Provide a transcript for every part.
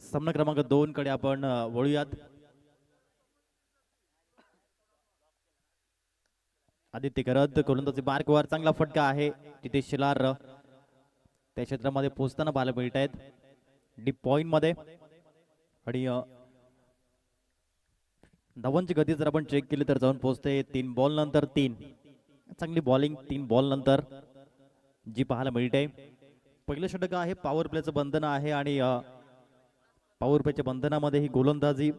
सामना क्रमांक 2 कडे आपण वळूयात. आदित्य करत गोलंदाजी मार्कवर चांगला फटका आहे. तिथे शिलार त्या क्षेत्रामध्ये पोहोचताना पाहायला मिळत आहेत डीप पॉइंट मध्ये. आणि धावांची गती जर आपण चेक केली तर जाऊन पोहोचते 3 बॉल नंतर 3. चांगली बॉलिंग 3 बॉल नंतर जी पाहायला मिळते. पहिलं षटक आहे, पॉवर प्लेचं बंधन आहे आणि पॉवर प्लेच्या बंधनामध्ये ही गोलंदाजी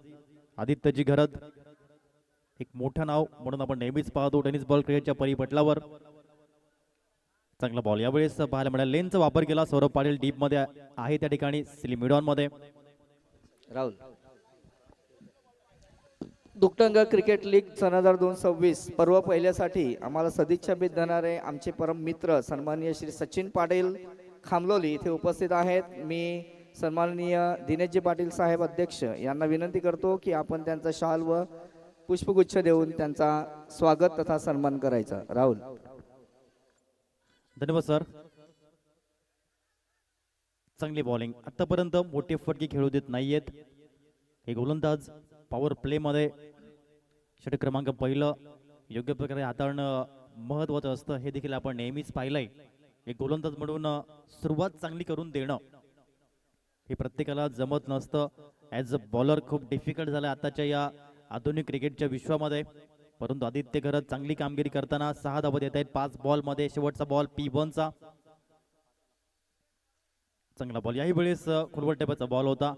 आदित्यजी घरत एक मोठं नाव म्हणून आपण नेहमीच पाहतो टेनिस बॉल क्रिकेटच्या परिपटलावर. चांगला बॉल यावेळेस पाहायला मिळाला. लेनचा वापर केला. सौरभ पाटील डीप मध्ये आहे त्या ठिकाणी, मिडॉन मध्ये राहुल. दुकटंग क्रिकेट लीग सन 2026 पर्व पहिल्यासाठी आम्हाला सदिच्छा भेट देणारे आमचे परम मित्र सन्माननीय श्री सचिन पाटील खामलोली इथे उपस्थित आहेत. मी सन्माननीय दिनेशजी पाटील साहेब अध्यक्ष यांना विनंती करतो की आपण त्यांचा शाल व पुष्पगुच्छ देऊन त्यांचा स्वागत तथा सन्मान करायचा. राहुल. धन्यवाद सर. चांगली बॉलिंग. आतापर्यंत मोठे फटके खेळू देत नाहीयेत हे गोलंदाज. पॉवर प्ले मध्ये षटक क्रमांक पहिलं योग्य प्रकारे हाताळणं महत्वाचं असतं हे देखील आपण नेहमीच पाहिलंय. एक गोलंदाज म्हणून सुरुवात चांगली करून देणं हे प्रत्येकाला जमत नसतं. ॲज अ बॉलर खूप डिफिकल्ट झालं आताच्या या आधुनिक क्रिकेटच्या विश्वामध्ये. परंतु आदित्य घरत चांगली कामगिरी करताना 6 धावा देत आहेत 5 बॉल मध्ये. शेवटचा बॉल P1 चा चांगला बॉल. याही वेळेस खुलवट टेपाचा बॉल होता.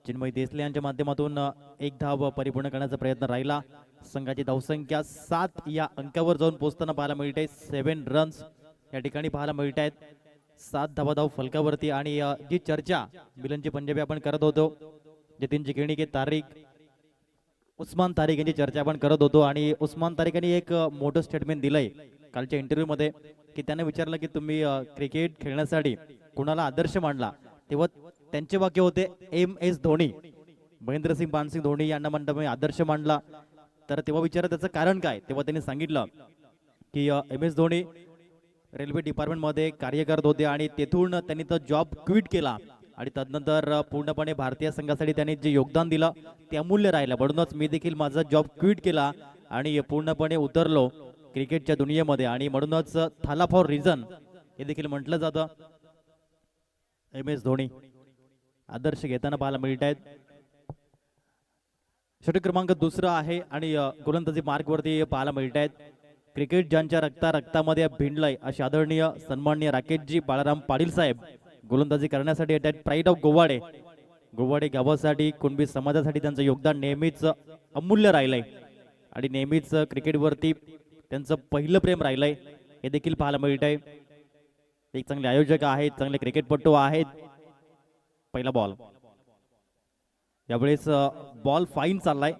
चिन्मय देसले यांच्या माध्यमातून एक धाव परिपूर्ण करण्याचा प्रयत्न राहिला. संघाची धावसंख्या 7 या अंकावर जाऊन पोहोचताना पाहायला मिळते. 7 रन्स या ठिकाणी पाहायला मिळत आहेत. 7 धाव फलकावरती. आणि जी चर्चा मिलनची पंजाबी आपण करत होतो, जतीनची केणिके तारिक उस्मान तारिक यांची चर्चा आपण करत होतो. आणि उस्मान तारिक यांनी एक मोठं स्टेटमेंट दिलंय कालच्या इंटरव्ह्यू मध्ये की त्याने विचारलं की तुम्ही क्रिकेट खेळण्यासाठी कुणाला आदर्श मानला, तेव्हा त्यांचे वाक्य होते MS धोनी. महेंद्रसिंग पानसिंग धोनी यांना म्हणता मी आदर्श मानला. तर तेव्हा विचारलं त्याचं कारण काय, तेव्हा त्यांनी सांगितलं की MS धोनी रेल्वे डिपार्टमेंट मध्ये कार्य करत होते आणि तेथून त्यांनी तो जॉब क्विट केला आणि तदनंतर पूर्णपणे भारतीय संघासाठी त्यांनी जे योगदान दिलं ते अमूल्य राहिलं. म्हणूनच मी देखील माझा जॉब क्विट केला आणि पूर्णपणे उतरलो क्रिकेटच्या दुनियेमध्ये. आणि म्हणूनच थाला फॉर रिझन हे देखील म्हटलं जातं. MS धोनी आदर्श घेताना पाहायला मिळत आहेत. षटक क्रमांक 2 आहे आणि गोलंदाजी मार्क वरती पाहायला मिळत आहेत. क्रिकेट ज्यांच्या रक्तामध्ये भिनलंय असे आदरणीय सन्माननीय राकेशजी बाळाराम पाटील साहेब गोलंदाजी करण्यासाठी येतात. Pride of गोवाडे. गोवाडे गावासाठी कुणबी समाजासाठी त्यांचं योगदान नेहमीच अमूल्य राहिलंय आणि नेहमीच क्रिकेटवरती त्यांचं पहिलं प्रेम राहिलंय हे देखील पाहायला मिळत आहे. एक चांगले आयोजक आहेत, चांगले क्रिकेटपटू आहेत. पहिला बॉल यावेळेस बॉल फाईन चाललाय.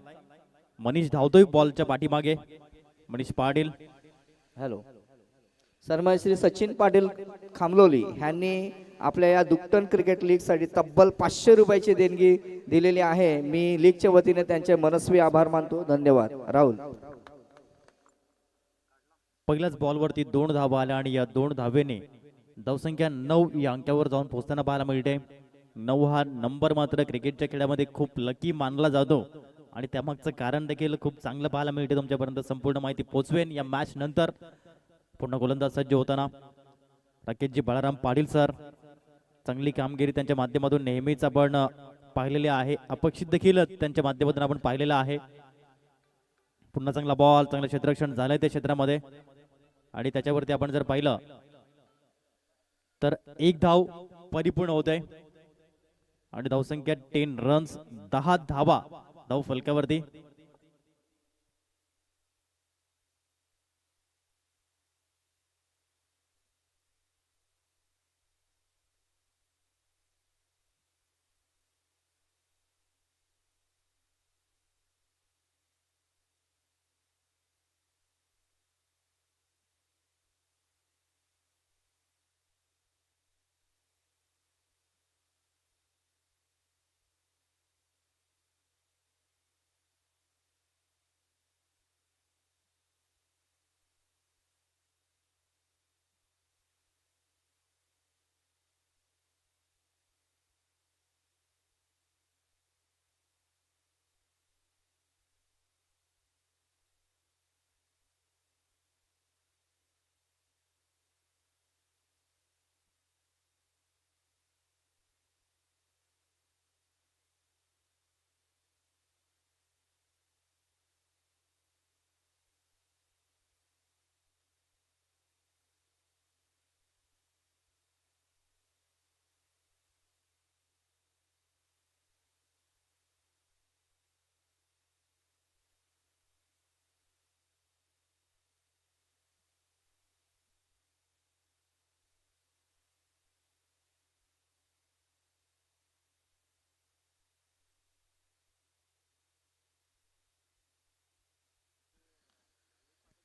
मनीष धावतोय बॉलच्या पाठीमागे. मनीष पाटील. हॅलो. सन्माननीय श्री सचिन पाटील खामलोली यांनी आपल्या या दुकटन क्रिकेट लीग साठी तब्बल 500 रुपयाची देणगी दिलेली आहे. मी लीगच्या वतीने त्यांचे मनस्वी आभार मानतो. धन्यवाद. राहुल. पहिल्याच बॉलवरती 2 धावा आल्या आणि या 2 धावेने धावसंख्या 9 या अंकावर जाऊन पोहोचताना पाहायला मिळते. 9 हा नंबर मात्र क्रिकेटच्या खेळामध्ये खूप लकी मानला जातो आणि त्यामागचं कारण देखील खूप चांगलं पाहायला मिळते. तुमच्यापर्यंत संपूर्ण माहिती पोहोचवेन या मॅच नंतर. पूर्ण गोलंदाज सज्ज होताना राकेशजी बाळाराम पाटील सर. चांगली कामगिरी त्यांच्या माध्यमातून नेहमीच आपण पाहिलेली आहे. अपेक्षित देखील त्यांच्या माध्यमातून आपण पाहिलेलं आहे. पुन्हा चांगला बॉल, चांगलं क्षेत्ररक्षण झालंय त्या क्षेत्रामध्ये आणि त्याच्यावरती आपण जर पाहिलं तर 1 धाव परिपूर्ण होत आहे आणि धावसंख्या 10 रन्स 10 धावा धाव फलकावरती.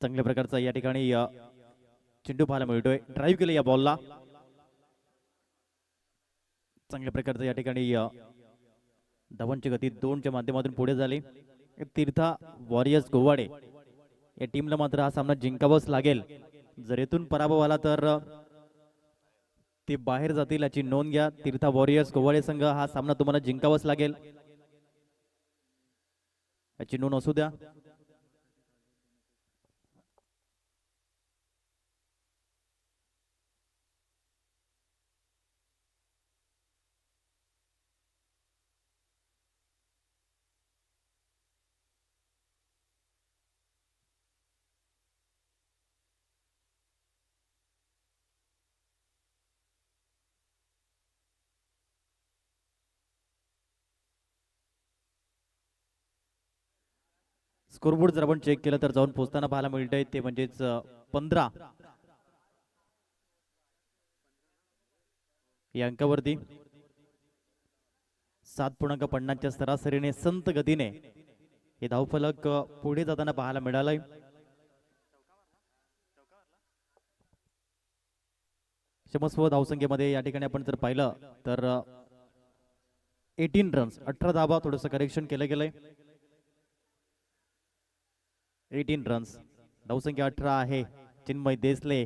चांगल्या प्रकारचा या ठिकाणी चेंडू पाहायला मिळतोय. ड्राईव्ह केलं या बॉलला. चांगल्या प्रकारचं या ठिकाणी धावांची गती 2च्या माध्यमातून पुढे झाली. तीर्था वॉरियर्स गोवाडे या टीमला मात्र हा सामना जिंकावाच लागेल. जर येथून पराभव आला तर ते बाहेर जातील याची नोंद घ्या. तीर्था वॉरियर्स गोवाडे संघ हा सामना तुम्हाला जिंकावाच लागेल याची नोंद असू द्या. स्कोरबोर्ड जर आपण चेक केलं तर जाऊन पोहोचताना पाहायला मिळतंय ते म्हणजेच 15 या अंकावरती 7.50च्या सरासरीने संत गतीने हे धावफलक पुढे जाताना पाहायला मिळालंय. क्षमस्व धावसंख्येमध्ये या ठिकाणी आपण जर पाहिलं तर 18 रन्स 18 धावा. थोडंसं करेक्शन केलं गेलंय. 18 रन्स धावसंख्या 18 आहे. चिन्मय देसले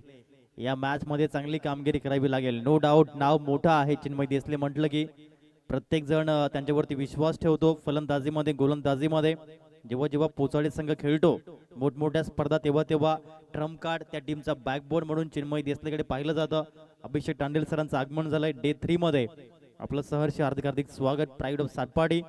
या मॅच मध्ये चांगली कामगिरी करावी लागेल. नो डाऊट नाव मोठं आहे चिन्मय देसले म्हटलं की प्रत्येक जण त्यांच्यावरती विश्वास ठेवतो. फलंदाजीमध्ये गोलंदाजीमध्ये जेव्हा जेव्हा पोचाडे संघ खेळतो मोठमोठ्या स्पर्धा तेव्हा तेव्हा ट्रम्प कार्ड त्या टीमचा बॅकबोन म्हणून चिन्मय देसलेकडे पाहिलं जातं. अभिषेक टांडेल सरांचं आगमन झालंय डे 3 मध्ये. आपलं सहर्ष हार्दिक हार्दिक स्वागत. Pride of Satpadi.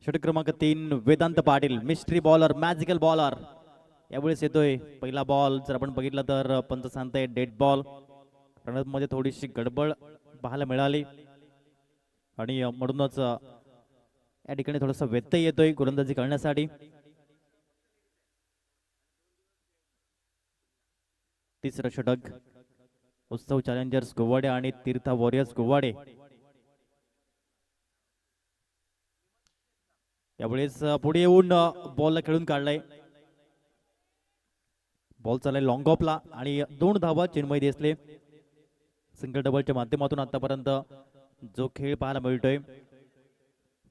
षटक क्रमांक 3 Vedant Patil mystery bowler magical bowler यावेळेस येतोय. पहिला बॉल जर आपण बघितला तर पंच सांगताय डेड बॉल. रणमध्ये थोडीशी गडबड पाहायला मिळाली आणि म्हणूनच या ठिकाणी थोडासा व्यत्यय येतोय गोलंदाजी करण्यासाठी. तिसरं षटक उत्सव चॅलेंजर्स गोवाडे आणि तीर्था वॉरियर्स गोवाडे यावेळेस पुढे येऊन बॉलला खेळून काढलाय. बॉल चाललाय लॉंग ऑफला आणि 2 धावा चिन्मय देसले. सिंगल डबलच्या माध्यमातून आतापर्यंत जो खेळ पाहायला मिळतोय.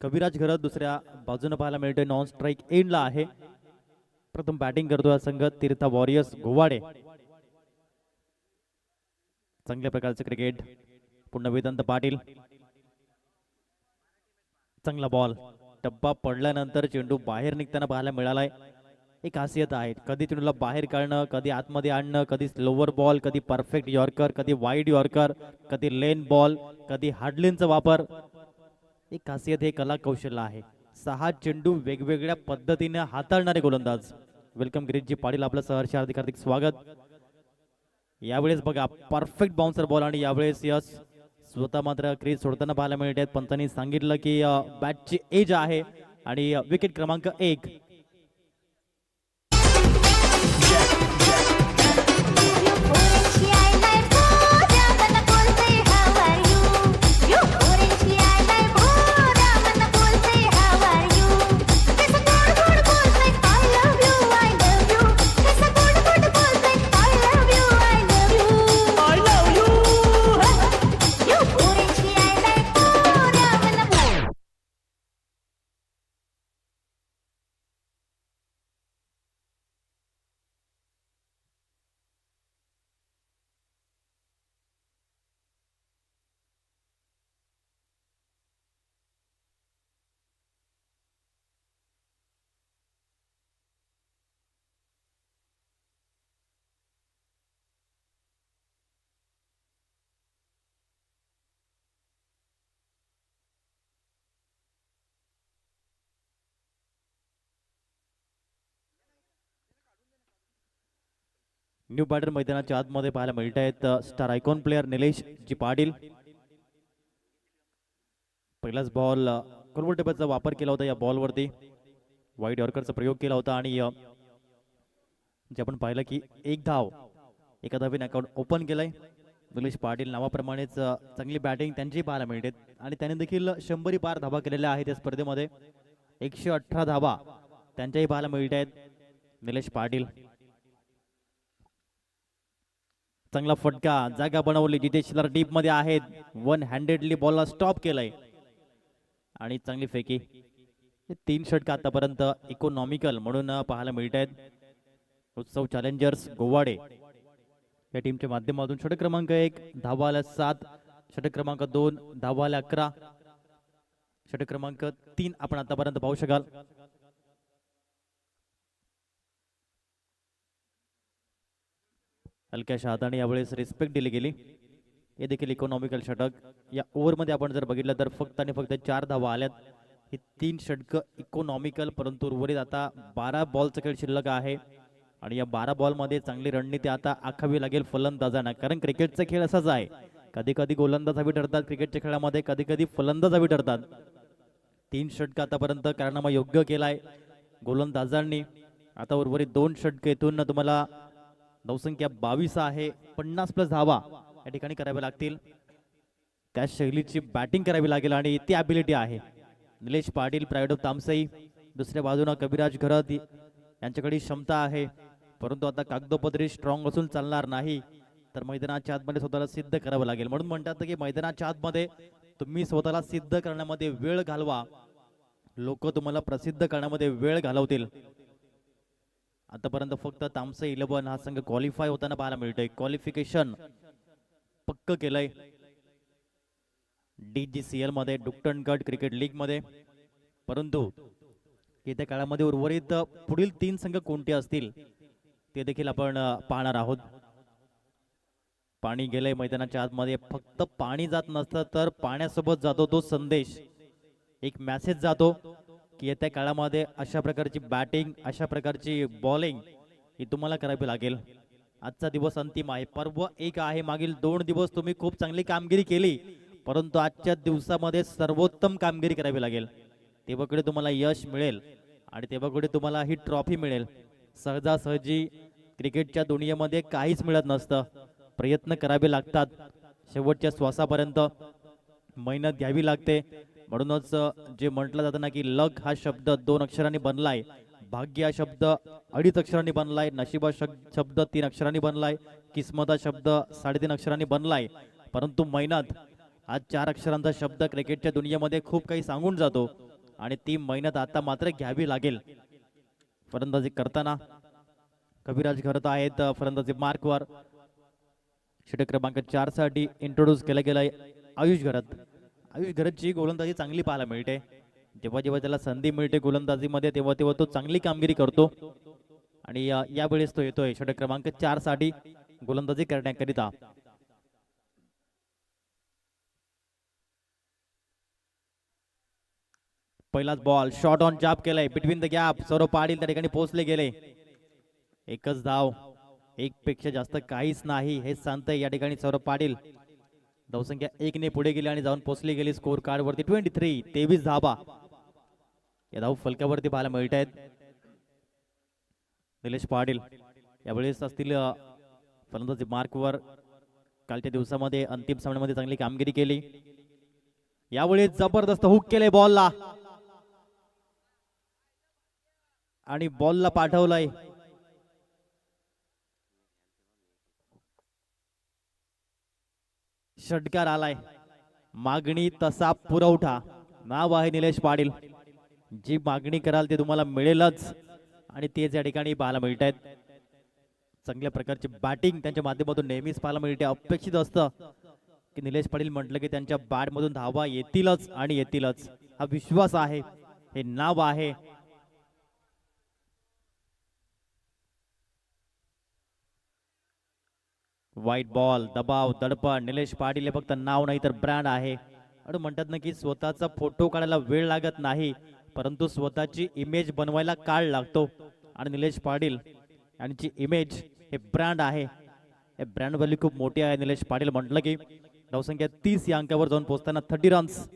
कविराज घरत दुसऱ्या बाजूने पाहायला मिळतोय. नॉन स्ट्राईक एंडला आहे. प्रथम बॅटिंग करतोय संघ तीर्था वॉरियर्स गोवाडे. चांगल्या प्रकारचे क्रिकेट. पुन्हा वेदांत पाटील. चांगला बॉल. डब्बा पडल्यानंतर चेंडू बाहेर निघताना पाहायला मिळालाय. एक खासियत आहे कधी चेंडूला बाहेर काढणं, कधी आतमध्ये आणणं, कधी स्लोवर बॉल, कधी परफेक्ट यॉर्कर, कधी वाईड यॉर्कर, कधी लेन बॉल, कधी हार्डलेनचा वापर. एक खासियत हे कला कौशल्य आहे. 6 चेंडू वेगवेगळ्या पद्धतीने हाताळणारे गोलंदाज. वेलकम गिरीशजी पाटील आपलं सहर्ष हार्दिक हार्दिक स्वागत. यावेळेस बघा परफेक्ट बाउन्सर बॉल आणि यावेळेस यस स्वतः मात्र क्रीज सोडताना पाहायला मिळत आहेत. पंतांनी सांगितलं की बॅटची एज आहे आणि विकेट क्रमांक 1. न्यू बॅटर मैदानाच्या आतमध्ये पाहायला मिळत आहेत star icon player Nilesh ji Patil. पहिलाच बॉल कुरवल टेपचा वापर केला होता या बॉलवरती, वाईड यॉर्करचा प्रयोग केला होता आणि जे आपण पाहिलं की एक धाव एका धावेने अकाउंट ओपन केलंय. निलेश पाटील नावाप्रमाणेच चांगली बॅटिंग त्यांची पाहायला मिळते आणि त्याने देखील 100 पार धावा केलेल्या आहेत या स्पर्धेमध्ये. 118 धावा त्यांच्याही पाहायला मिळत आहेत. निलेश पाटील चांगला फटका, जागा बनवली, जिथे शिलर डीप मध्ये आहेत, वन हँडेडली बॉलला स्टॉप केलंय आणि चांगली फेकी. 3 षटक आतापर्यंत इकॉनॉमिकल म्हणून पाहायला मिळत आहेत. उत्सव चॅलेंजर्स गोवाडे या टीमच्या माध्यमातून षटक क्रमांक 1 धावाला 7, षटक क्रमांक 2 धावाला 11, षटक क्रमांक 3 आपण आतापर्यंत पाहू शकाल. हलक्याशा हाताने यावेळेस रिस्पेक्ट दिली गेली. हे देखील इकॉनॉमिकल षटक. या ओव्हरमध्ये आपण जर बघितलं तर फक्त आणि फक्त 4 धावा आल्यात. ही 3 षटक इकॉनॉमिकल, परंतु उर्वरित आता 12 बॉलचा खेळ शिल्लक आहे आणि या 12 बॉलमध्ये चांगली रणनीती आता आखावी लागेल फलंदाजांना, कारण क्रिकेटचा खेळ असाच आहे. कधी कधी गोलंदाज हवी ठरतात क्रिकेटच्या खेळामध्ये, कधी कधी फलंदाज हवी ठरतात. 3 षटक आतापर्यंत कारनामा योग्य केलाय गोलंदाजांनी. आता उर्वरित 2 षटक येथून तुम्हाला धावसंख्या 22 आहे. 50+ धावा या ठिकाणी कराव्या लागतील. त्या शैलीची बॅटिंग करावी लागेल आणि ती ॲबिलिटी आहे निलेश पाटील, प्राईड ऑफ तामसई. दुसऱ्या बाजूला कविराज घरत यांच्याकडे क्षमता आहे, परंतु आता कागदोपत्री स्ट्रॉंग असून चालणार नाही, तर मैदानाच्या आतमध्ये स्वतःला सिद्ध करावं लागेल. म्हणून म्हणतात की मैदानाच्या आतमध्ये तुम्ही स्वतःला सिद्ध करण्यामध्ये वेळ घालवा, लोक तुम्हाला प्रसिद्ध करण्यामध्ये वेळ घालवतील. आतापर्यंत फक्त तामसई 11 हा संघ क्वालिफाय होताना पाहायला मिळतोय. क्वालिफिकेशन पक्क केलंय DGCL मध्ये, डुक्टन गट क्रिकेट लीग मध्ये. परंतु येत्या काळामध्ये उर्वरित पुढील 3 संघ कोणते असतील ते देखील आपण पाहणार आहोत. पाणी गेलंय मैदानाच्या आतमध्ये. फक्त पाणी जात नसतं तर पाण्यासोबत जातो तो संदेश, एक मेसेज जातो की येत्या काळामध्ये अशा प्रकारची बॅटिंग, अशा प्रकारची बॉलिंग ही तुम्हाला करावी लागेल. आजचा दिवस अंतिम आहे. पर्व 1 आहे. मागील 2 दिवस तुम्ही खूप चांगली कामगिरी केली, परंतु आजच्या दिवसामध्ये सर्वोत्तम कामगिरी करावी लागेल. तेव्हाकडे तुम्हाला यश मिळेल आणि तेव्हाकडे तुम्हाला ही ट्रॉफी मिळेल. सहजासहजी क्रिकेटच्या दुनियेमध्ये काहीच मिळत नसतं. प्रयत्न करावे लागतात, शेवटच्या श्वासापर्यंत मेहनत घ्यावी लागते. म्हणूनच जे म्हटलं जातं ना की लक हा शब्द 2 अक्षरांनी बनलाय, भाग्य हा शब्द 2.5 अक्षरांनी बनलाय, नशिबा शब्द 3 अक्षरांनी बनलाय, किस्मत हा शब्द 3.5 अक्षरांनी बनलाय, परंतु मेहनत हा 4 अक्षरांचा शब्द क्रिकेटच्या दुनियेमध्ये खूप काही सांगून जातो आणि ती मेहनत आता मात्र घ्यावी लागेल. फलंदाजी करताना कविराज घरत आहेत फलंदाजी मार्कवर. षटक क्रमांक 4 साठी इंट्रोड्यूस केलं गेलंय आयुष घरत. आयुष घरतची गोलंदाजी चांगली पाहायला मिळते. जेव्हा जेव्हा त्याला संधी मिळते गोलंदाजीमध्ये तेव्हा तेव्हा तो चांगली कामगिरी करतो आणि यावेळेस तो येतोय षटक क्रमांक 4 साठी गोलंदाजी करण्याकरिता. पहिलाच बॉल शॉट ऑन चाप केलाय between the gap. Saurabh Patil त्या ठिकाणी पोहोचले गेले. एकच धाव, 1 पेक्षा जास्त काहीच नाही हे सांगतंय या ठिकाणी सौरभ पाटील. धावसंख्या 1 ने पुढे गेली आणि जाऊन पोहोचली गेली स्कोर कार्ड वरती 23 धावा या धाव फलकावरती पाहायला मिळत आहेत. निलेश पाटील यावेळेस असतील फलंदाजी मार्कवर. कालच्या दिवसामध्ये अंतिम सामन्यामध्ये चांगली कामगिरी केली. यावेळेस जबरदस्त हुक केले बॉलला आणि बॉलला पाठवलंय. षटकार आलाय. मागणी तसा पुरवठा. नाव आहे निलेश पाटील. जी मागणी कराल ते तुम्हाला मिळेलच आणि तेच या ठिकाणी पाहायला मिळत आहेत. चांगल्या प्रकारची बॅटिंग त्यांच्या माध्यमातून नेहमीच पाहायला मिळते. अपेक्षित असतं की निलेश पाटील म्हटलं की त्यांच्या बॅट मधून धावा येतीलच आणि येतीलच. हा विश्वास आहे, हे नाव आहे. व्हाईट बॉल, दबाव, दडपण. निलेश पाटील हे फक्त नाव नाही तर ब्रँड आहे. आणि म्हणतात ना की स्वतःचा फोटो काढायला वेळ लागत नाही, परंतु स्वतःची इमेज बनवायला काळ लागतो आणि निलेश पाटील यांची इमेज हे ब्रँड आहे, हे ब्रँड व्हॅल्यू खूप मोठी आहे. निलेश पाटील म्हटलं की धावसंख्या 30 या अंकावर जाऊन पोहोचताना 30 रन्स.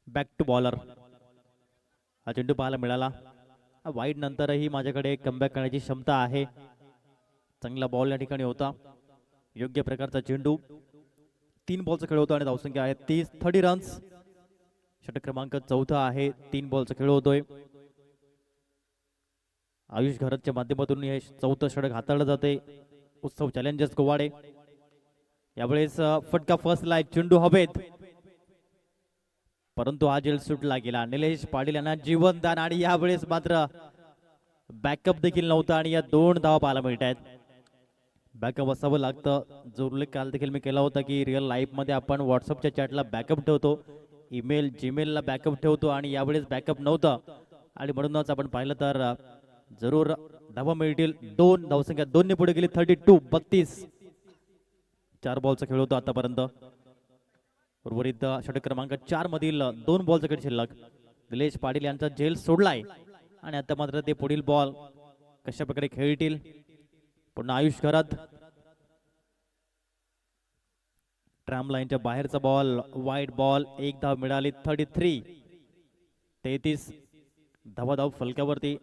बॅक टू बॉलर, हा चेंडू पाहायला मिळाला. वाईड नंतरही माझ्याकडे कमबॅक करण्याची क्षमता आहे. चांगला बॉल या ठिकाणी होता, योग्य प्रकारचा चेंडू. 3 बॉलचा खेळ होतो आणि धावसंख्या आहे 30 रन्स. षटक क्रमांक 4 आहे, 3 बॉलचा खेळ होतोय. आयुष घरतच्या माध्यमातून हे 4थं षटक हाताळलं जाते. उत्सव चॅलेंजर्स गोवाडे. यावेळेस फटका फसलाय, चेंडू हवेत, परंतु हा जेल सुटला गेला. निलेश पाटील यांना जीवनदान आणि यावेळेस मात्र बॅकअप देखील नव्हता आणि या 2 धावा पाहायला मिळत आहेत. बॅकअप असावं लागतं. जो उल्लेख काल देखील मी केला होता की रिअल लाईफ मध्ये आपण व्हॉट्सअपच्या चॅटला बॅकअप ठेवतो, ईमेल जीमेलला बॅकअप ठेवतो आणि यावेळेस बॅकअप नव्हतं आणि म्हणूनच आपण पाहिलं तर जरूर धावा मिळतील. 2 धावसंख्या 2 ने पुढे गेली. 32 4 बॉलचा खेळ होतो आतापर्यंत. उर्वरित षटक क्रमांक 4 मधील 2 बॉलचा खेळ शिल्लक. निलेश पाटील यांचा झेल सोडलाय आणि आता मात्र ते पुढील बॉल कशा प्रकारे खेळतील. पुन्हा आयुष घरात, ट्रॅम लाईनच्या बाहेरचा बॉल, वाईड बॉल. 1 धाव मिळाली. 33 धावाधाव फलकावरती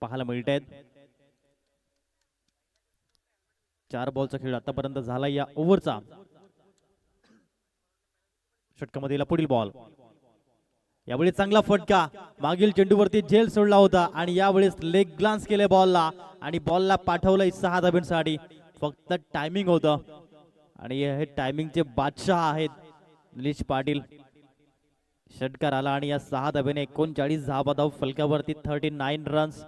पाहायला मिळत आहेत. 4 बॉलचा खेळ आतापर्यंत झाला या ओव्हरचा. षटकामधील पुढील बॉल, यावेळी चांगला फटका, मागील चेंडूवरती झेल सोडला होता आणि यावेळेस लेग ग्लान्स केले बॉलला आणि बॉलला पाठवलंय 6 धाब्यांसाठी. फक्त टायमिंग होतं आणि हे टायमिंगचे बादशाह आहेत निलेश पाटील. षटकार आला आणि या 6 धाब्याने 39 धावाधाव फलकावरती. 39 रन्स.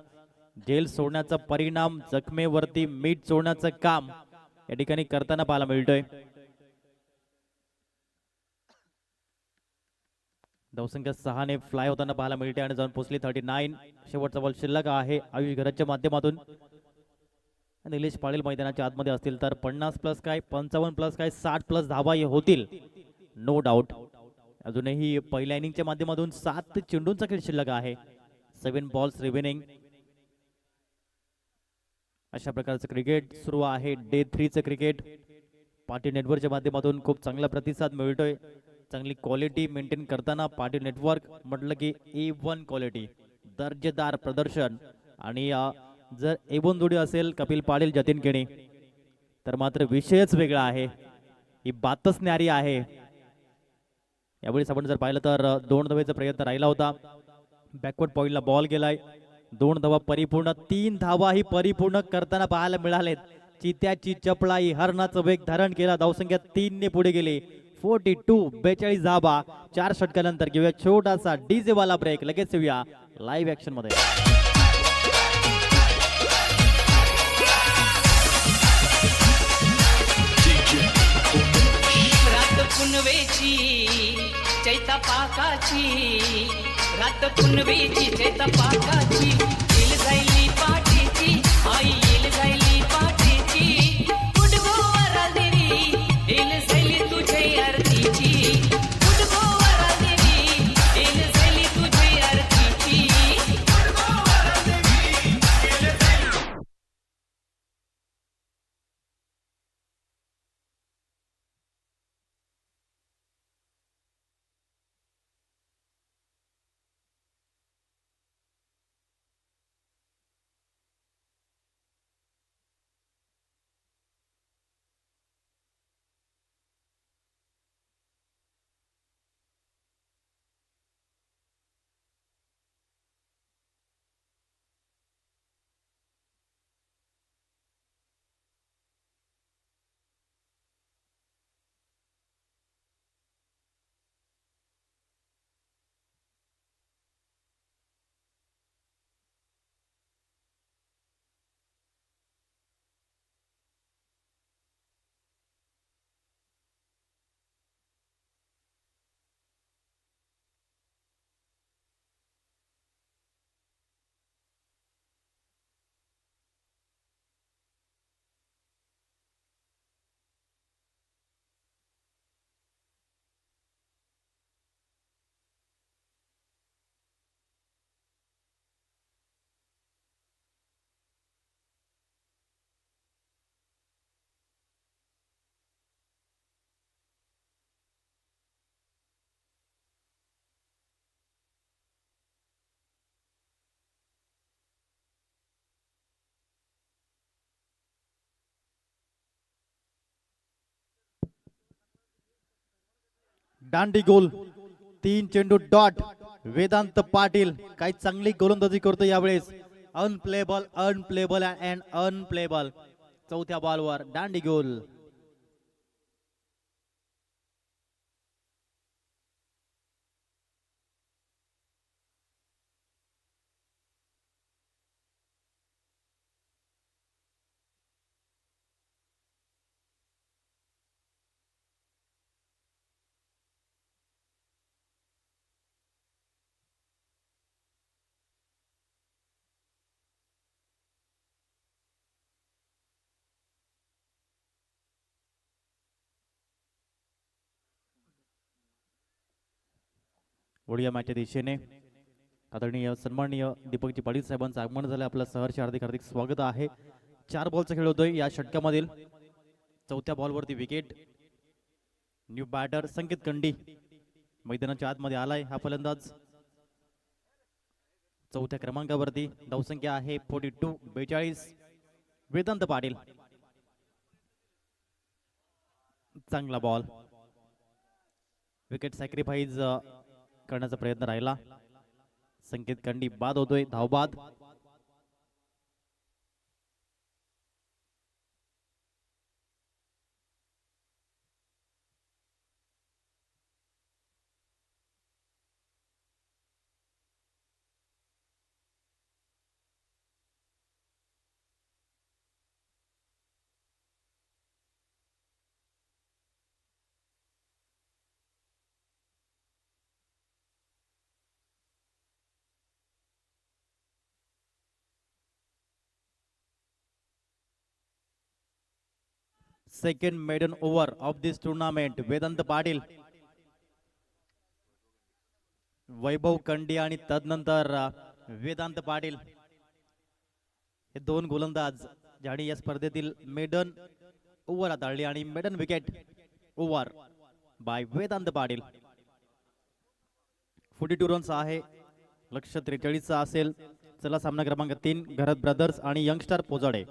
झेल सोडण्याचा परिणाम, जखमेवरती मीठ सोडण्याचं काम या ठिकाणी करताना पाहायला मिळतोय. धावसंख्या 6 ने फ्लाय होताना पाहायला मिळते आणि जाऊन पोहोचली 39. शेवटचा बॉल शिल्लक आहे आयुष घराच्या माध्यमातून. निलेश पाटील मैदानाच्या आतमध्ये असतील तर 50 प्लस काय, 55 प्लस काय, 60 प्लस धावा होतील, नो डाऊट. अजूनही पहिल्या इनिंगच्या माध्यमातून 7 चेंडूंचा खेळ शिल्लक आहे. 7 बॉल्स रिमेनिंग. अशा प्रकारचं क्रिकेट सुरू आहे डे 3चं क्रिकेट. पाटील नेटवर्कच्या माध्यमातून खूप चांगला प्रतिसाद मिळतोय. चांगली क्वालिटी मेंटेन करताना पाटील नेटवर्क म्हटलं की A1 क्वालिटी, दर्जेदार प्रदर्शन. आणि जर A1 जोडी असेल कपिल पाटील जतीन केणी तर मात्र विषयच वेगळा आहे, ही बातच न्यारी आहे. यावेळेस आपण जर पाहिलं तर 2 धावेचा प्रयत्न राहिला होता. बॅकवर्ड पॉइंटला बॉल गेलाय. 2 धावा परिपूर्ण, 3 धावा ही परिपूर्ण करताना पाहायला मिळालेत. चित्याची चपळाई, हरणाचं वेग धारण केला. धावसंख्या 3 ने पुढे गेली. 42 धावा. 4 षटकानंतर घेऊया छोटासा डीजे वाला ब्रेक. लगेच येऊया लाईव्ह ऍक्शन मध्ये. पुनवेची चैता पाकाची, रात पुनवेची चैता पाकाची. येल जायली पाठीची आई, येल जायली पाठीची. गुडगोवारा देवी येल जायली तुझे आरतीची. गुडगोवारा देवी येल जायली तुझे आरतीची. गुडगोवारा देवी येल जायली. दांडी गोल 3 चेंडू डॉट. वेदांत पाटील काही चांगली गोलंदाजी करतो यावेळेस. Unplayable unplayable and unplayable. चौथ्या बॉलवर दांडी गोल. ओडिया मॅचच्या दिशेने आदरणीय सन्माननीय दीपकजी पाटील साहेबांचं आगमन झालं. आपलं सहर्ष हार्दिक हार्दिक स्वागत आहे. 4 बॉलचा खेळ होतोय या षटकामधील. चौथ्या बॉलवरती विकेट. न्यू बॅटर संकेत कंडी मैदानाच्या आतमध्ये आलाय हा फलंदाज. चौथ्या क्रमांकावरती धावसंख्या आहे 42. वेदांत पाटील चांगला बॉल. विकेट सॅक्रिफाईस करण्याचा प्रयत्न राहिला. संकेत कंडी बाद होतोय. धावबाद. Second maiden over of this tournament. Vedant Patil, Vaibhav Kandi आणि तदनंतर वेदांत पाटील हे दोन गोलंदाज ज्यांनी या स्पर्धेतील मेडन ओव्हर हाताळली आणि maiden wicket over by Vedant Patil. 42 runs आहे. लक्ष 43 असेल. चला सामना क्रमांक 3 घरत ब्रदर्स आणि यंगस्टर पोजाडे.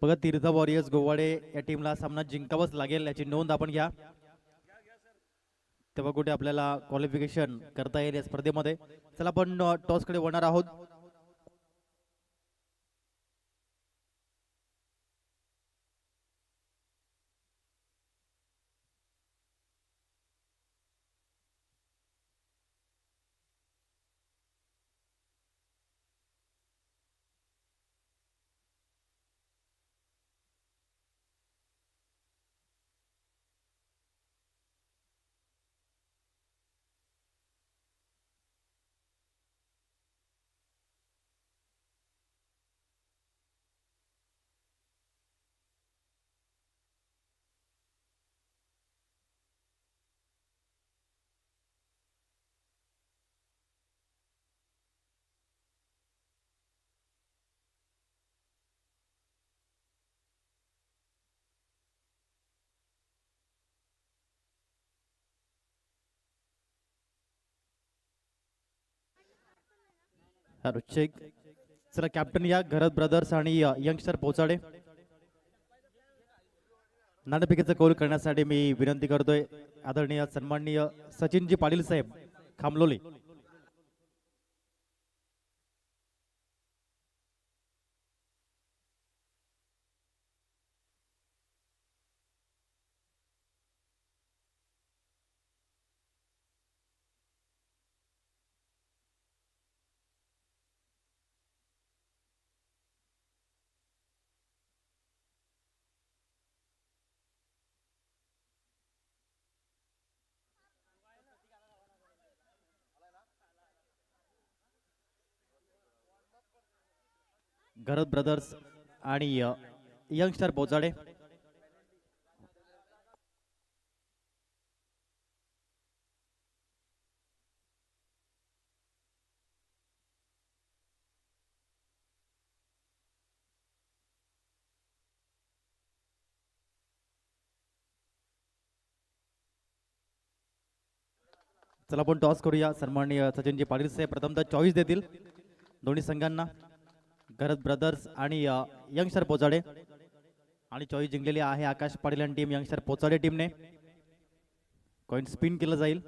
बघा, तीर्थ वॉरियर्स गोवाडे या टीमला सामना जिंकावाच लागेल याची नोंद आपण घ्या. तेव्हा कुठे आपल्याला क्वालिफिकेशन करता येईल या स्पर्धेमध्ये. चला आपण टॉस कडे वळणार आहोत. चेक. चला कॅप्टन या घरत ब्रदर्स आणि यंगस्टर पोचाडे नाणेफेकीचा कौल करण्यासाठी मी विनंती करतोय आदरणीय सन्माननीय सचिनजी पाटील साहेब खामलोली. घरत ब्रदर्स आणि यंगस्टर पोचाडे. चला आपण टॉस करूया. सन्माननीय सचिनजी पाटील साहेब प्रथमतः चॉईस देतील दोन्ही संघांना, घरत ब्रदर्स आणि यंगस्टर पोचाडे. आणि चॉईस जिंकलेली आहे आकाश पाटील आणि टीम यंगस्टर पोचाडे टीमने. कॉइन स्पिन केलं जाईल.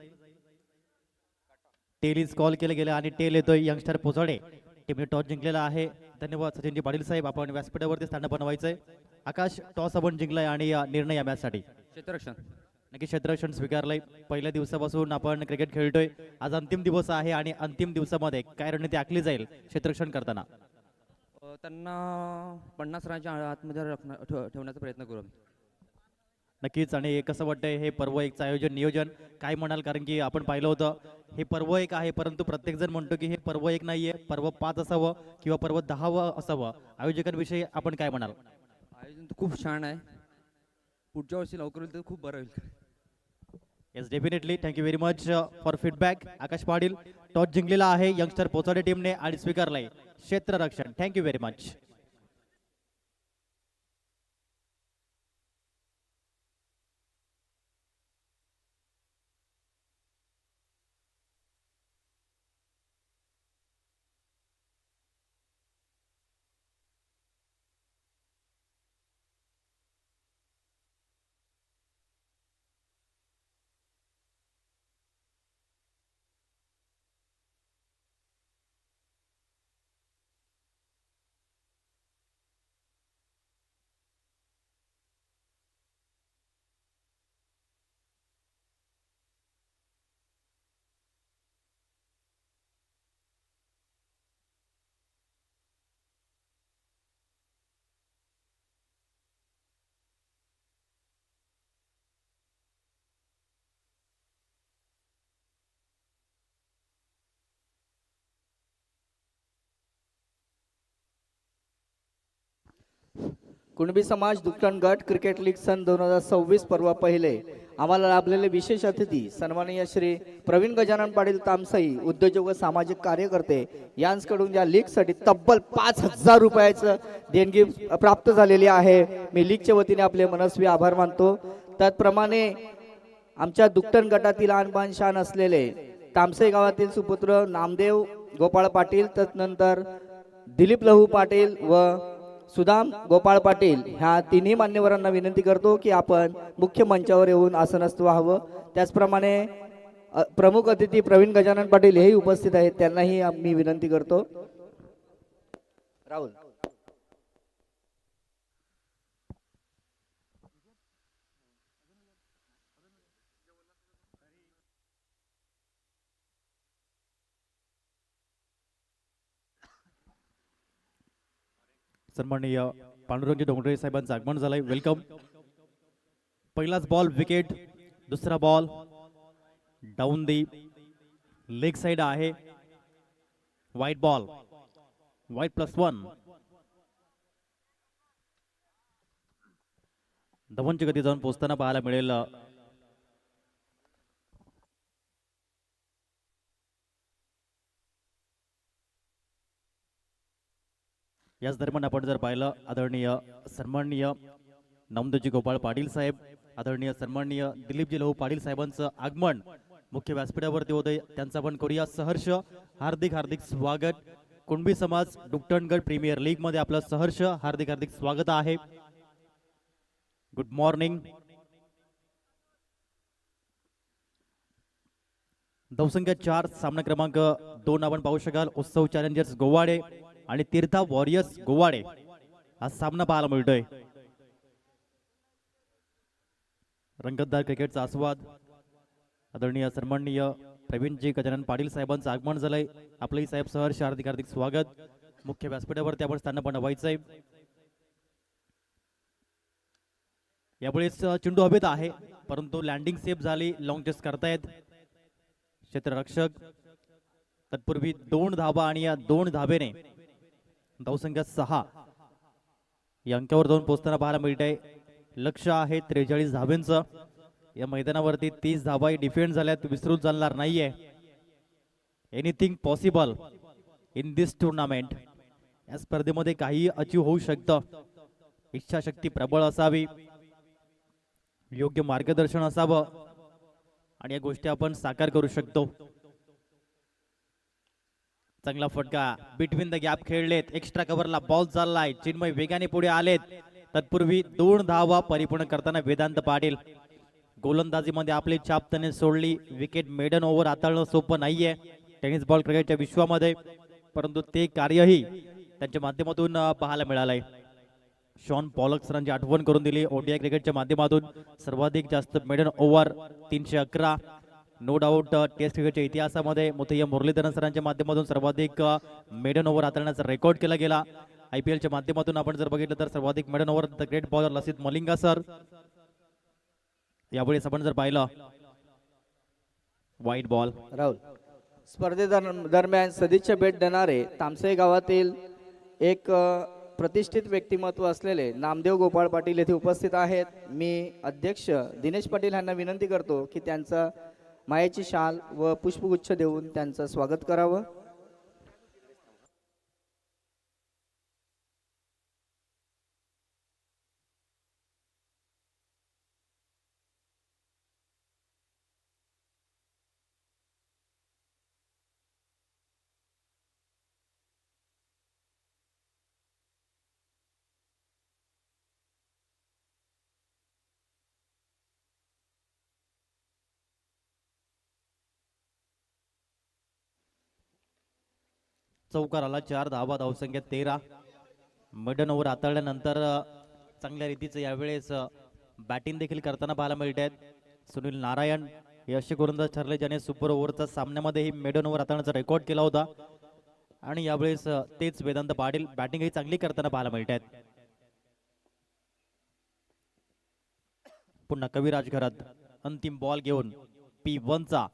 टेल इज कॉल केलं गेलं आणि टेल येतोय यंगस्टर पोचाडे टीमने टॉस जिंकलेला आहे. धन्यवाद सचिनजी पाटील साहेब. आपण व्यासपीठावरती स्थान बनवायचंय. आकाश टॉस आपण जिंकलाय आणि निर्णय या मॅचसाठी क्षेत्ररक्षण नक्की क्षेत्ररक्षण स्वीकारलंय. पहिल्या दिवसापासून आपण क्रिकेट खेळतोय. आज अंतिम दिवस आहे आणि अंतिम दिवसामध्ये काय रणनीती आखली जाईल क्षेत्ररक्षण करताना? त्यांना 50 रनाच्या आतमध्ये ठेवण्याचा प्रयत्न करू आम्ही. नक्कीच. आणि कसं वाटतंय हे पर्व एकचं आयोजन नियोजन काय म्हणाल? कारण की आपण पाहिलं होतं हे पर्व एक आहे, परंतु प्रत्येक जण म्हणतो की हे पर्व एक नाहीये, पर्व 5 असावं किंवा पर्व 10 असावं. आयोजकांविषयी आपण काय म्हणाल? आयोजन तर खूप छान आहे. पुढच्या वर्षी लवकर होईल तर खूप बरं होईल. Yes definitely. Thank you very much for feedback. Akash Patil toss जिंकलेला आहे यंगस्टर पोचाडे टीमने आणि स्वीकारलाय क्षेत्ररक्षण. Thank you very much. कुणबी समाज दुकटण गट क्रिकेट लीग सन 2026 पर्व पहिले आम्हाला लाभलेले विशेष अतिथी सन्माननीय श्री प्रवीण गजानन पाटील तामसाई उद्योजक व सामाजिक कार्यकर्ते यांच्याकडून या लीगसाठी तब्बल 5000 रुपयाचं देणगी प्राप्त झालेली आहे. मी लीगच्या वतीने आपले मनस्वी आभार मानतो. त्याचप्रमाणे आमच्या दुकटण गटातील आणबाण शान असलेले तामसाई गावातील सुपुत्र नामदेव गोपाळ पाटील, त्यानंतर दिलीप लहू पाटील व सुदाम गोपाळ पाटील ह्या तिन्ही मान्यवरांना विनंती करतो की आपण मुख्य मंचावर येऊन आसनस्थ व्हावं. त्याचप्रमाणे प्रमुख अतिथी प्रवीण गजानन पाटील हेही उपस्थित आहेत, त्यांनाही मी विनंती करतो. राहुल सन्माननीय पांडुरंग डोंगरे साहेबांचं आगमन झालंय. वेलकम. पहिलाच बॉल विकेट, दुसरा ball down the leg side आहे. वाईट बॉल, वाईट +1. धवनची गती जाऊन पोचताना पाहायला मिळेल. याच दरम्यान आपण जर पाहिलं आदरणीय सन्माननीय नामदेवजी गोपाळ पाटील साहेब, आदरणीय सन्माननीय दिलीपजी लहू पाटील साहेबांचं आगमन मुख्य व्यासपीठावरती होते. त्यांचा पण करूया सहर्ष हार्दिक हार्दिक स्वागत. कुणबी समाज डुकटणगड प्रीमियर लीग मध्ये आपलं सहर्ष हार्दिक हार्दिक स्वागत आहे. Good morning. धावसंख्या 4 सामना क्रमांक 2 आपण पाहू शकाल. उत्सव चॅलेंजर्स गोवाडे आणि तीर्था वॉरियर्स गोवाडे हा सामना पाहायला मिळतोय. रंगतदार क्रिकेटचा आस्वाद आदरणीय सन्माननीय प्रवीणजी गजानन पाटील साहेबांचं आगमन झालंय. आपलंही साहेब सहर्ष हार्दिक हार्दिक स्वागत. मुख्य व्यासपीठावरती आपण स्थान पण व्हायचंय. यावेळेस चेंडू हवेत आहे परंतु लँडिंग सेफ झाली. लॉंग जस्ट करतायत क्षेत्ररक्षक. तत्पूर्वी 2 धाबा आणि या 2 धाबेने धावसंख्या 6 या अंकावर जाऊन पोहोचताना पाहायला मिळतंय. लक्ष आहे 43 धाब्यांचं. या मैदानावरती 30 धाबाही डिफेंड झाल्यात, विसरून चालणार नाहीये. Anything possible in this tournament. या स्पर्धेमध्ये काही अचीव होऊ शकतं. इच्छाशक्ती प्रबळ असावी, योग्य मार्गदर्शन असावं आणि या गोष्टी आपण साकार करू शकतो. चांगला फटका बिटवीन द गॅप खेळलेत. एक्स्ट्रा कव्हरला बॉल चाललाय. चिन्मय वेगाने पुढे आलेत. तत्पूर्वी 2 धावा परिपूर्ण करताना वेदांत पाटील. गोलंदाजीमध्ये आपली छाप त्याने सोडली. विकेट मेडन ओव्हर हाताळणं सोपं नाहीये टेनिस बॉल क्रिकेटच्या विश्वामध्ये, परंतु ते कार्यही त्यांच्या माध्यमातून पाहायला मिळालंय. शॉन पॉलक सरांची आठवण करून दिली. ओडीआय क्रिकेटच्या माध्यमातून सर्वाधिक जास्त maiden over 311. No doubt test क्रिकेटच्या इतिहासामध्ये मुथय्या मुरलीधरन सरांच्या माध्यमातून सर्वाधिक मेडन ओव्हर हाताळण्याचा रेकॉर्ड केला गेला. IPLच्या माध्यमातून आपण जर बघितलं तर सर्वाधिक maiden over the great bowler Lasith Malinga sir. यावेळेस आपण जर पाहिलं वाईट बॉल. राहुल, स्पर्धेदरम्यान सदिच्छा भेट देणारे तामसई गावातील एक प्रतिष्ठित व्यक्तिमत्व असलेले नामदेव गोपाळ पाटील येथे उपस्थित आहेत. मी अध्यक्ष दिनेश पाटील यांना विनंती करतो की त्यांचा मायेची शाल व पुष्पगुच्छ देऊन त्यांचं स्वागत करावं. चौकार आला. 4 धावा, धावसंख्या 13. मिडन ओव्हर हाताळल्यानंतर चांगल्या रीतीचं यावेळेस बॅटिंग देखील करताना पाहायला मिळत आहेत. सुनील नारायण हे असे गोलंदाज ठरले ज्याने सुपर ओव्हरच्या सामन्यामध्ये मिडन ओव्हर हाताळण्याचा रेकॉर्ड केला होता आणि यावेळेस तेच वेदांत पाटील बॅटिंगही चांगली करताना पाहायला मिळत आहेत. पुन्हा कविराज घरात अंतिम बॉल घेऊन P1चा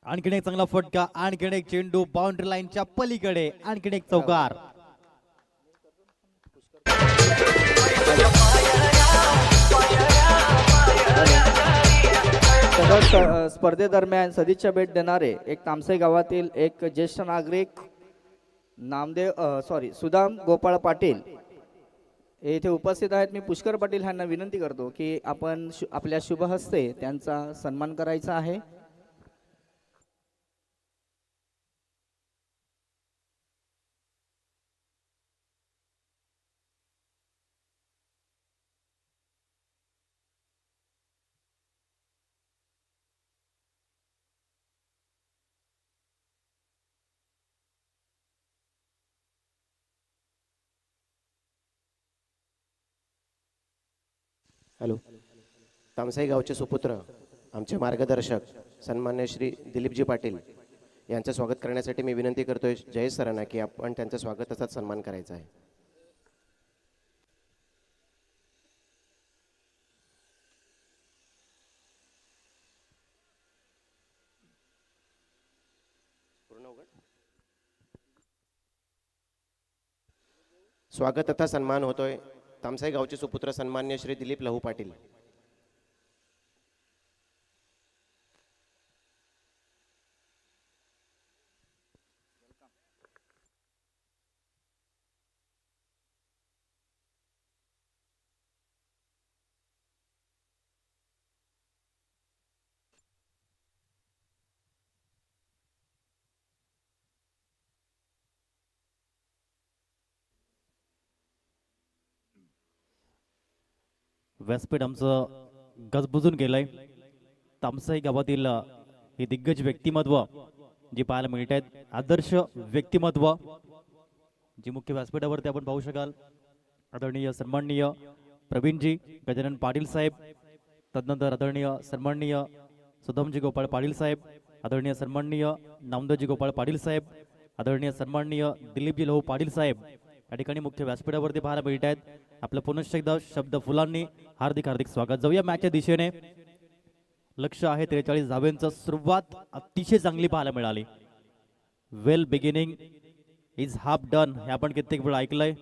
आणखीन एक चांगला फटका. आणखीन एक चेंडू बाउंड्री लाईनच्या पलीकडे. आणखीन एक चौकार. स्पर्धेदरम्यान सदिच्छा भेट देणारे एक तामसई गावातील एक ज्येष्ठ नागरिक सुदाम गोपाळ पाटील येथे उपस्थित आहेत. मी पुष्कर पाटील यांना विनंती करतो की आपण आपल्या शुभ हस्ते त्यांचा सन्मान करायचा आहे. हॅलो. तामसाई गावचे सुपुत्र आमचे मार्गदर्शक सन्मान्य श्री दिलीपजी पाटील यांचं स्वागत करण्यासाठी मी विनंती करतोय जयेश सरांना की आपण त्यांचं स्वागत तसाच सन्मान करायचा आहे. स्वागत तथा सन्मान होतोय तामसाई गावचे सुपुत्र सन्मान्य श्री दिलीप लहू पाटील. व्यासपीठ आमचं गजबजून गेलंय. तामसाई गावातील हे दिग्गज व्यक्तिमत्व जी पाहायला मिळत आहेत, आदर्श व्यक्तिमत्व जी मुख्य व्यासपीठावरती आपण पाहू शकाल. आदरणीय सन्माननीय प्रवीणजी गजानन पाटील साहेब, तदनंतर आदरणीय सन्माननीय सुधमजी गोपाळ पाटील साहेब, आदरणीय सन्माननीय नामदेवजी गोपाळ पाटील साहेब, आदरणीय सन्माननीय दिलीपजी लहू पाटील साहेब या ठिकाणी मुख्य व्यासपीठावरती पाहायला मिळत आहेत. आपलं पुनश्च एकदा शब्द फुलांनी हार्दिक हार्दिक स्वागत. जाऊया मॅचच्या दिशेने. लक्ष आहे 43 धाव्यांचं. सुरुवात अतिशय चांगली पाहायला मिळाली. वेल बिगिनिंग इज हाफ डन हे आपण कित्येक वेळा ऐकलंय.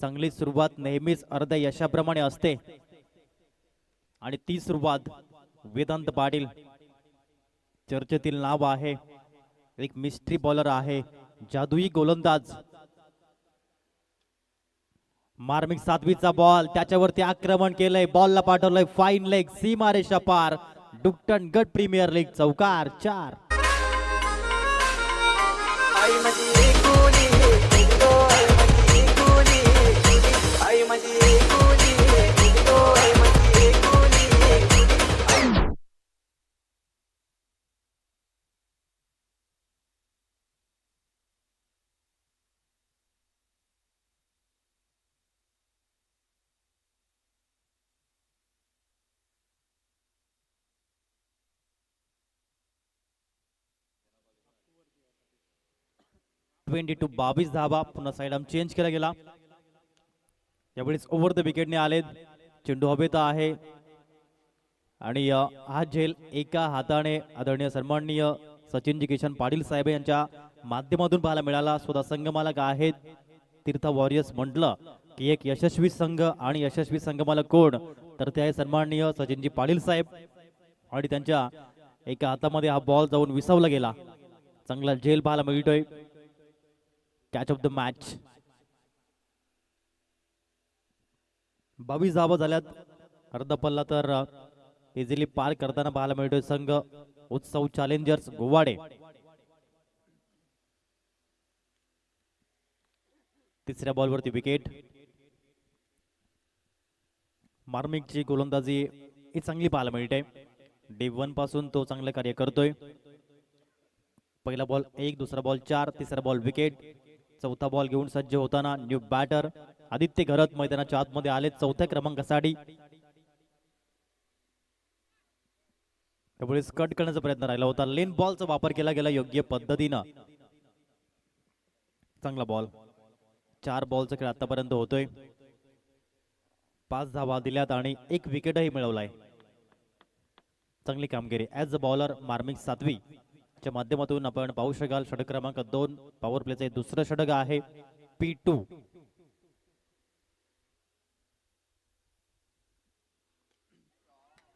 चांगली सुरुवात नेहमीच अर्ध्या यशाप्रमाणे असते आणि ती सुरुवात वेदांत पाटील चर्चेतील नाव आहे. एक मिस्ट्री बॉलर आहे, जादुई गोलंदाज. मार्मिक 7वीचा बॉल, त्याच्यावरती आक्रमण केलंय, बॉलला पाठवलंय फाईन लेग, सीमारेषा पार. डुक्टन गट प्रीमियर लीग चौकार 4. टू 22 धावा. पुन्हा साइड आर्म चेंज केला गेला. यावेळेस ओव्हर द विकेटने आले. चेंडू हवेत आहे आणि हा झेल एका हाताने आदरणीय सन्माननीय सचिनजी किशन पाटील साहेब यांच्या माध्यमातून पाहायला मिळाला. स्वतः संघमालक आहेत तीर्थ वॉरियर्स. म्हटलं की एक यशस्वी संघ आणि यशस्वी संघमालक कोण, तर ते आहे सन्माननीय सचिनजी पाटील साहेब. आणि त्यांच्या एका हातामध्ये हा बॉल जाऊन विसावला गेला. चांगला झेल पाहायला मिळतोय. Catch of the match. 22 धावा झाल्यात. अर्धा पल्ला तर इझिली पार करताना पाहायला मिळतोय संघ उत्सव चॅलेंजर्स गोवाडे. तिसऱ्या बॉलवरती विकेट. मार्मिकची गोलंदाजी ही चांगली पाहायला मिळते. डे 1 पासून तो चांगलं कार्य करतोय. पहिला बॉल 1, दुसरा बॉल 4, तिसरा बॉल विकेट. चौथा बॉल घेऊन सज्ज होताना न्यू बॅटर आदित्य घरत मैदानाच्या आतमध्ये आले चौथ्या क्रमांकासाठी. त्यावेळेस कट करण्याचा प्रयत्न राहिला होता. लेन बॉलचा वापर केला गेला योग्य पद्धतीनं. चांगला बॉल. 4 बॉलचा खेळ आतापर्यंत होतोय. 5 धावा दिल्यात आणि 1 विकेटही मिळवलाय. चांगली कामगिरी ऍज अ बॉलर मार्मिक 7वी च्या माध्यमातून आपण पाहू शकाल. षटक क्रमांक 2 पॉवर प्लेचे दुसरं षटक आहे P2.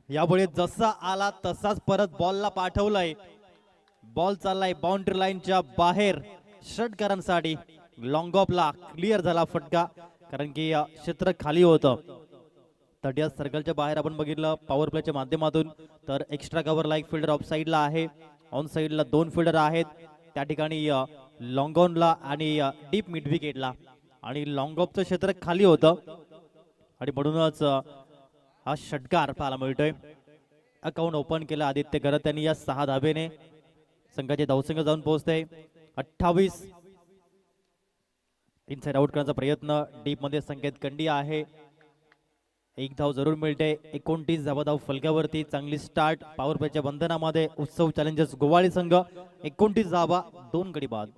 यामुळे जसा आला तसाच परत बॉलला पाठवलाय. बॉल चाललाय बाउंड्री लाईनच्या बाहेर. षटकारांसाठी लॉंग ऑफला क्लिअर झाला फटका, कारण की क्षेत्र खाली होतं. 30 सर्कलच्या बाहेर आपण बघितलं पॉवर प्लेच्या माध्यमातून. तर एक्स्ट्रा कव्हरला एक फिल्डर ऑफ साईडला आहे. ऑन साईडला 2 फिल्डर आहेत. त्या ठिकाणी लॉंग ऑनला आणि डीप मिड विकेटला. आणि लॉंग ऑफचं क्षेत्र खाली होतं आणि म्हणूनच हा षटकार पाहायला मिळतोय. अकाउंट ओपन केलं आदित्य घरत त्यांनी. या 6 धावेने संघाचे धावसंख्या जाऊन पोहोचते 28. इनसाइड आउट करण्याचा प्रयत्न. डीप मध्ये संकेत कंडी आहे. 1 धाव जरूर मिळते. 29 धाव फलक्यावरती. चांगली स्टार्ट पॉवर प्लेच्या बंधनामध्ये उत्सव चॅलेंजर्स गोवाळी संघ. 29 धावा, 2 गडी बाद.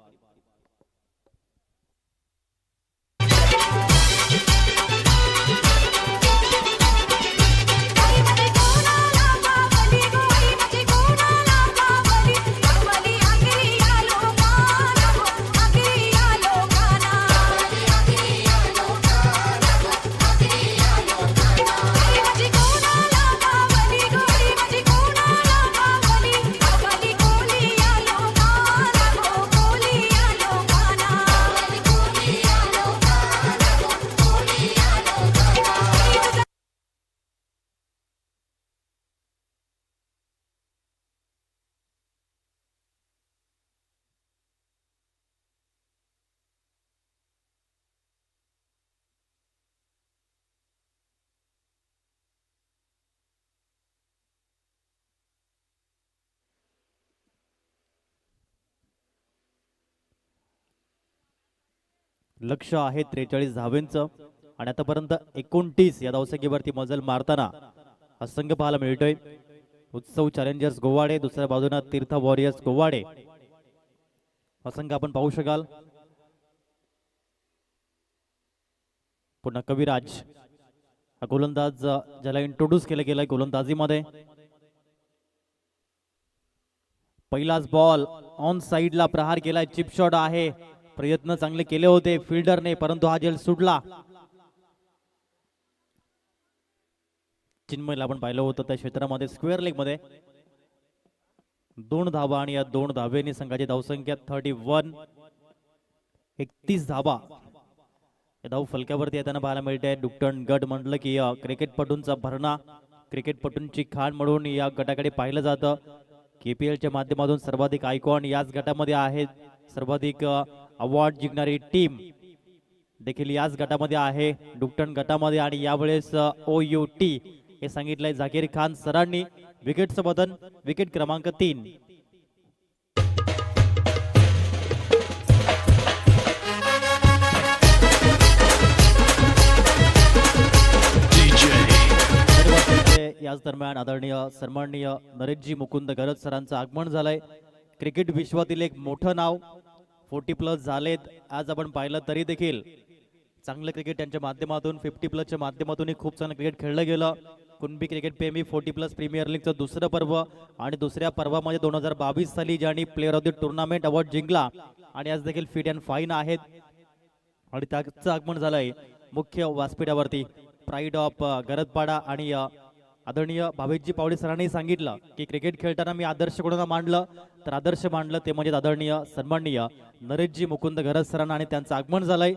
लक्ष आहे 43 धावेंचं आणि आतापर्यंत 29 या धावसंख्येवरती मजल मारताना हा संघ पाहायला मिळतोय. उत्सव चॅलेंजर्स गोवाडे, दुसऱ्या बाजूने तीर्थ वॉरियर्स गोवाडे हा संघ आपण पाहू शकाल. पुन्हा कविराज हा गोलंदाज ज्याला इंट्रोड्यूस केलं गेलंय गोलंदाजीमध्ये. पहिलाच बॉल ऑन साइडला प्रहार केलाय, चिप शॉट आहे. प्रयत्न चांगले केले होते फिल्डरने, परंतु हा झेल सुटला. चिन्मयला आपण पाहिलं होतं त्या क्षेत्रामध्ये स्क्वेअर लेग मध्ये 2 धावा आणि या 2 धावेने संघाची धावसंख्या 31. 31 धावा या धाव फलक्यावरती येताना पाहायला मिळते. डुकटन गट म्हटलं की क्रिकेटपटूंचा भरणा, क्रिकेटपटूंची खाण म्हणून या गटाकडे पाहिलं जातं. KPL च्या माध्यमातून सर्वाधिक आयकॉन याच गटामध्ये आहेत. सर्वाधिक अवॉर्ड जिंकणारी टीम देखील याच गटामध्ये आहे, डुकटन गटामध्ये. आणि यावेळेस OUT हे सांगितलंय झाकीर खान सरांनी. विकेटचं बदन, विकेट क्रमांक 3. याच दरम्यान आदरणीय सन्माननीय नरेशजी मुकुंद गरज सरांचं आगमन झालंय. क्रिकेट विश्वातील एक मोठं नाव, 40+ झालेत. आज आपण पाहिलं तरी देखील चांगलं क्रिकेट त्यांच्या माध्यमातून, 50+ माध्यमातून खूप चांगलं क्रिकेट खेळलं गेलं. कुणबी क्रिकेट प्रेमी 40+ प्रीमियर लीगचं दुसरं पर्व आणि दुसऱ्या पर्वामध्ये 2022 साली ज्यांनी player of the tournament award जिंकला आणि आज देखील फिट अँड फाईन आहेत. आणि त्याचं आगमन झालंय मुख्य व्यासपीठावरती. प्राईड ऑफ गरजपाडा आणि आदरणीय भावेशजी पावडे सरांनी सांगितलं की क्रिकेट खेळताना मी आदर्श कोणाला मांडलं, तर आदर्श मांडलं ते म्हणजे आदरणीय सन्माननीय नरेशजी मुकुंद गरज सरांना. आणि त्यांचं आगमन झालंय.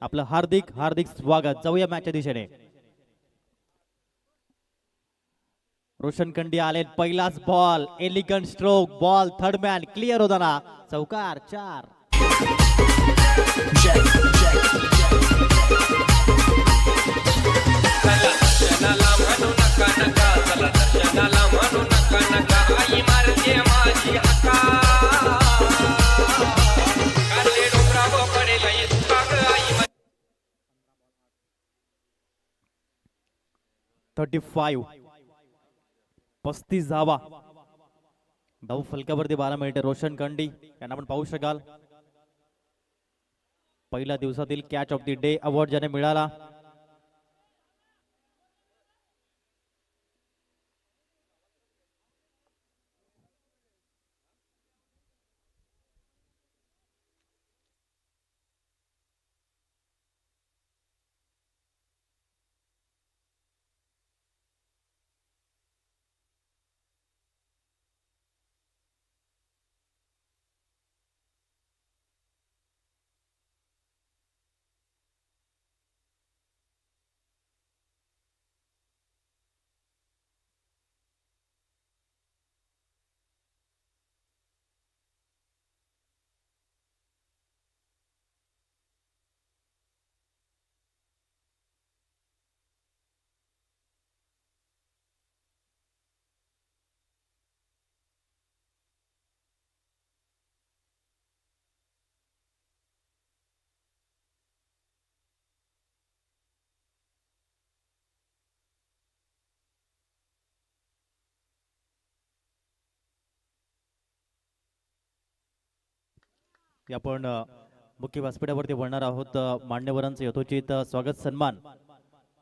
आपलं हार्दिक हार्दिक स्वागत. जाऊया मॅचच्या दिशेने. रोशन खंडी आले. पहिलाच ball, elegant stroke, ball third man clear होताना चौकार 4. दर्शनाला म्हणू नका नका, चला दर्शनाला म्हणू नका नका, आई मारते माझी हका. काढले डोंगरावर पडेल इतका ग आई. 35 धावा धाव फलकावरती 12 मिनिटे. रोशन खंडी यांना आपण पाहू शकाल. पहिल्या दिवसातील catch of the day award ज्याने मिळाला. आपण मुख्य व्यासपीठावरती वळणार आहोत. मान्यवरांचं यथोचित स्वागत सन्मान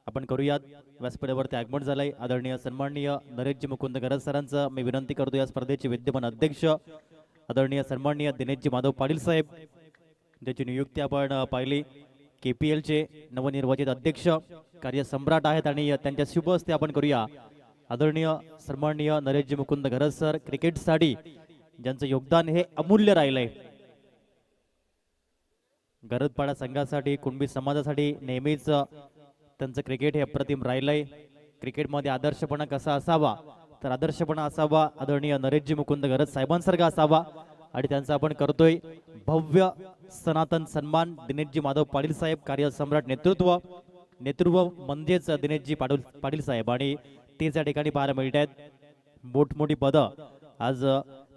आपण करूयात. व्यासपीठावरती आगमन झालंय आदरणीय सन्माननीय नरेशजी मुकुंद गरज सरांचं. मी विनंती करतो या स्पर्धेचे विद्यमान अध्यक्ष आदरणीय सन्माननीय दिनेशजी माधव पाटील साहेब, ज्याची नियुक्ती आपण पाहिली. KPL चे नवनिर्वाचित अध्यक्ष, कार्यसम्राट आहेत आणि त्यांच्या शुभ हस्ते आपण करूया. आदरणीय सन्माननीय नरेशजी मुकुंद गरज सर, क्रिकेटसाठी ज्यांचं योगदान हे अमूल्य राहिलंय. गरजपाडा संघासाठी, कुणबी समाजासाठी नेहमीच त्यांचं क्रिकेट हे अप्रतिम राहिलंय. क्रिकेटमध्ये आदर्शपणा कसा असावा, तर आदर्शपणा असावा आदरणीय नरेशजी मुकुंद गरज साहेबांसारखा असावा. आणि त्यांचा आपण करतोय भव्य सनातन सन्मान. दिनेशजी माधव पाटील साहेब, कार्यसम्राट नेतृत्व म्हणजेच दिनेशजी पाटील साहेब. आणि तेच या ठिकाणी पाहायला मिळत आहेत. मोठमोठी पदं आज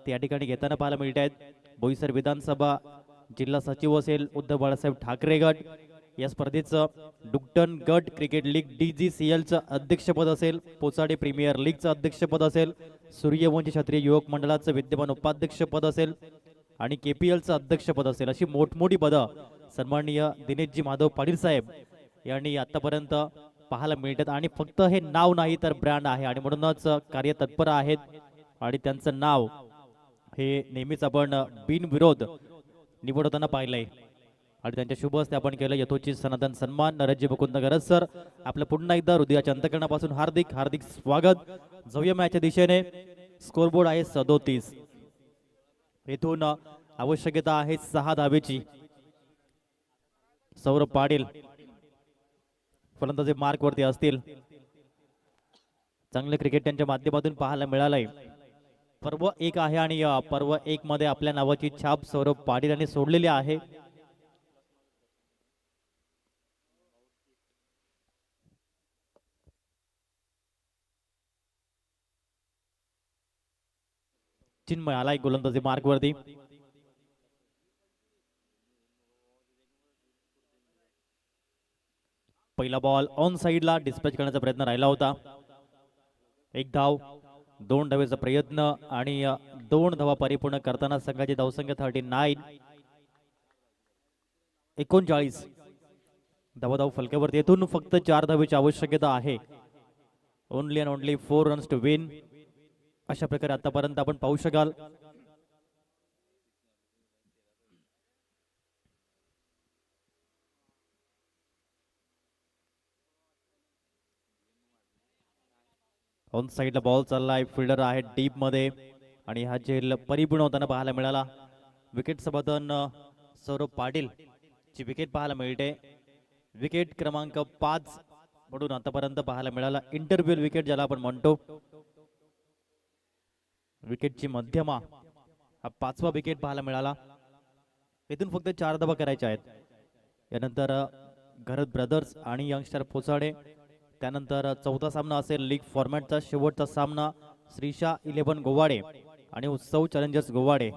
त्या ठिकाणी घेताना पाहायला मिळत आहेत. बोईसर विधानसभा जिल्हा सचिव असेल उद्धव बाळासाहेब ठाकरे गट. या स्पर्धेचं डुकटन गट क्रिकेट लीग DGCLचं अध्यक्षपद असेल. पोचाडे प्रीमियर लीगचं अध्यक्षपड असेल. सूर्यवंशी क्षत्रिय युवक मंडळाचं विद्यमान उपाध्यक्षपद असेल आणि KPLचं अध्यक्षपद असेल. अशी मोठमोठी पदं सन्माननीय दिनेशजी माधव पाटील साहेब यांनी आतापर्यंत पाहायला मिळतात. आणि फक्त हे नाव नाही तर ब्रँड आहे आणि म्हणूनच कार्य तत्पर आहेत आणि त्यांचं नाव हे नेहमीच आपण बिनविरोध निवडताना पाहिलंय आणि त्यांच्या शुभ हस्ते आपण केलं यथोचित सनातन सन्मान. नरजी मुकुंद गरज सर आपलं पुन्हा एकदा हृदयाच्या अंतकरणापासून हार्दिक हार्दिक स्वागत. जाऊया मॅचच्या दिशेने. स्कोरबोर्ड आहे 37. येथून आवश्यकता आहे 6 धावेची. सौरभ पाटील फलंदाजी मार्क वरती असतील. चांगले क्रिकेट त्यांच्या माध्यमातून पाहायला मिळालंय. पर्व 1 आहे आणि पर्व 1 मध्ये आपल्या नावाची छाप सौरभ पाटील यांनी सोडलेली आहे. चिन्मय आलाय गोलंदाजी मार्क वरती. पहिला बॉल ऑन साइडला डिस्पॅच करण्याचा प्रयत्न राहिला होता. 1 धाव 2 धावेचा प्रयत्न आणि 2 धावा परिपूर्ण करताना संघाची धावसंख्या 39. 39 धाव फलक्यावरती. येथून फक्त 4 धावेची आवश्यकता आहे. Only and only 4 runs to win. अशा प्रकारे आतापर्यंत आपण पाहू शकाल. ऑन साइडला बॉल चाललाय. फिल्डर आहे डीप मध्ये आणि हा झेल परिपूर्ण होताना पाहायला मिळाला. विकेट संपादन सौरभ पाटील ची विकेट पाहायला मिळते. विकेट क्रमांक 5 म्हणून आतापर्यंत पाहायला मिळाला. इंटरव्ह्यू विकेट ज्याला आपण म्हणतो. विकेटची मध्यमा हा 5वा विकेट पाहायला मिळाला. इथून फक्त 4 धावा करायच्या आहेत. यानंतर घरत ब्रदर्स आणि यंगस्टर पोचाडे. त्यानंतर 4था सामना असेल लीग फॉर्मॅटचा शेवटचा सामना श्रीशा 11 गोवाडे आणि उत्सव चॅलेंजर्स गोवाडे.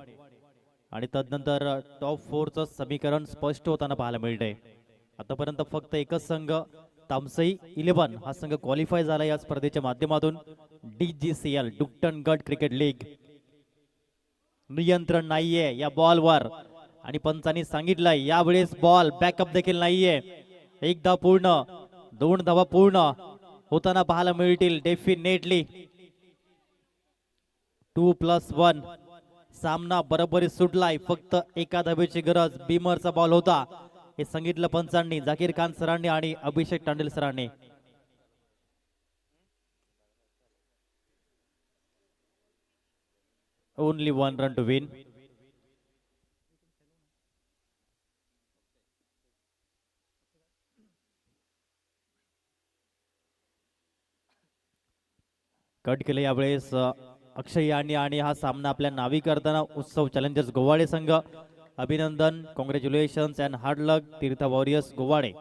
आणि तदनंतर टॉप 4चं समीकरण स्पष्ट होताना पाहायला मिळते. आतापर्यंत फक्त एकच संघ तामसई 11 हा संघ क्वालिफाय झाला या स्पर्धेच्या माध्यमातून. DGCL डुकटन गट क्रिकेट लीग. नियंत्रण नाहीये या बॉलवर आणि पंचांनी सांगितलंय यावेळेस बॉल बॅकअप देखील नाहीये. 1 धाव पूर्ण 2 धावा पूर्ण होताना पाहायला मिळतील डेफिनेटली. 2+1 सामना बरोबरी सुटलाय. फक्त 1 धावेची गरज. बीमरचा बॉल होता हे सांगितलं पंचांनी, जाकीर खान सरांनी आणि अभिषेक टांडेल सरांनी. Only 1 run to win. Cut केले यावेळेस अक्षय यांनी आणि हा सामना आपल्या नावी करताना उत्सव चॅलेंजर्स गोवाडे संघ. अभिनंदन, congratulations and hard luck Tirth warriors गोवाडे.